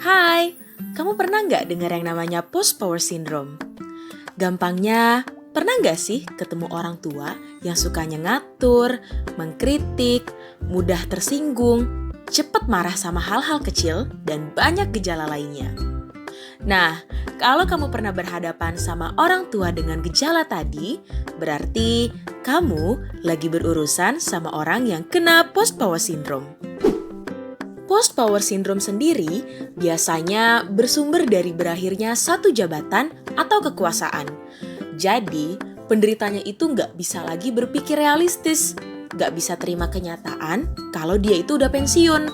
Hai, kamu pernah nggak dengar yang namanya post-power syndrome? Gampangnya, pernah nggak sih ketemu orang tua yang sukanya ngatur, mengkritik, mudah tersinggung, cepat marah sama hal-hal kecil, dan banyak gejala lainnya? Nah, kalau kamu pernah berhadapan sama orang tua dengan gejala tadi, berarti kamu lagi berurusan sama orang yang kena post-power syndrome. Post-power syndrome sendiri biasanya bersumber dari berakhirnya satu jabatan atau kekuasaan. Jadi, penderitanya itu nggak bisa lagi berpikir realistis, nggak bisa terima kenyataan kalau dia itu udah pensiun.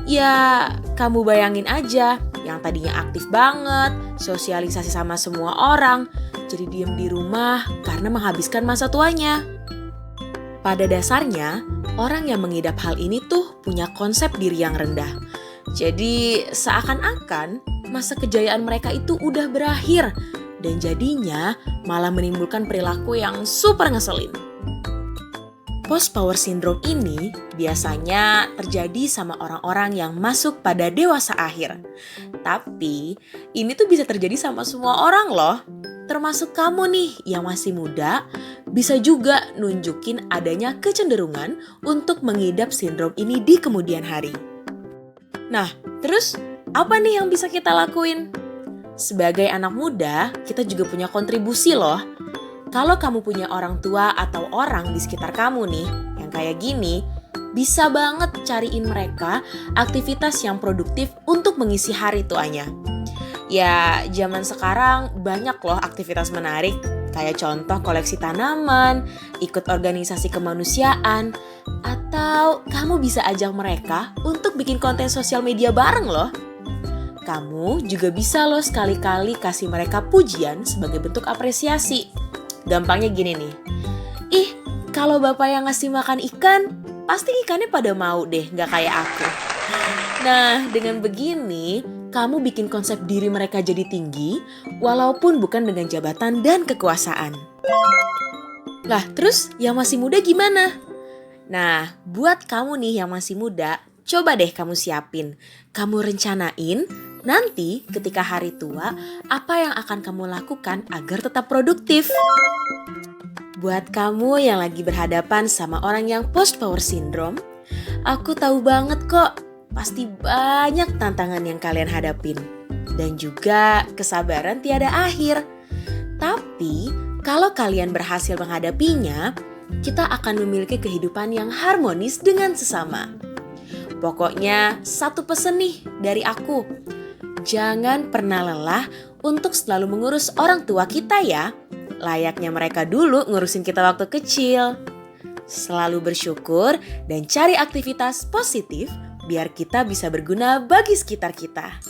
Ya, kamu bayangin aja, yang tadinya aktif banget, sosialisasi sama semua orang, jadi diem di rumah karena menghabiskan masa tuanya. Pada dasarnya, orang yang mengidap hal ini tuh punya konsep diri yang rendah. Jadi seakan-akan masa kejayaan mereka itu udah berakhir dan jadinya malah menimbulkan perilaku yang super ngeselin. Post-power syndrome ini biasanya terjadi sama orang-orang yang masuk pada dewasa akhir. Tapi ini tuh bisa terjadi sama semua orang loh. Termasuk kamu nih yang masih muda, bisa juga nunjukin adanya kecenderungan untuk mengidap sindrom ini di kemudian hari. Nah, terus apa nih yang bisa kita lakuin? Sebagai anak muda, kita juga punya kontribusi loh. Kalau kamu punya orang tua atau orang di sekitar kamu nih yang kayak gini, bisa banget cariin mereka aktivitas yang produktif untuk mengisi hari tuanya. Ya, zaman sekarang banyak loh aktivitas menarik, kayak contoh koleksi tanaman, ikut organisasi kemanusiaan, atau kamu bisa ajak mereka untuk bikin konten sosial media bareng loh. Kamu juga bisa loh sekali-kali kasih mereka pujian sebagai bentuk apresiasi. Gampangnya gini nih, ih kalau bapak yang ngasih makan ikan, pasti ikannya pada mau deh, gak kayak aku. Nah, dengan begini, kamu bikin konsep diri mereka jadi tinggi, walaupun bukan dengan jabatan dan kekuasaan. Lah, terus yang masih muda gimana? Nah, buat kamu nih yang masih muda, coba deh kamu siapin. Kamu rencanain, nanti ketika hari tua, apa yang akan kamu lakukan agar tetap produktif? Buat kamu yang lagi berhadapan sama orang yang post-power syndrome, aku tahu banget kok, pasti banyak tantangan yang kalian hadapin. Dan juga kesabaran tiada akhir. Tapi kalau kalian berhasil menghadapinya, kita akan memiliki kehidupan yang harmonis dengan sesama. Pokoknya satu pesan nih dari aku. Jangan pernah lelah untuk selalu mengurus orang tua kita ya. Layaknya mereka dulu ngurusin kita waktu kecil. Selalu bersyukur dan cari aktivitas positif biar kita bisa berguna bagi sekitar kita.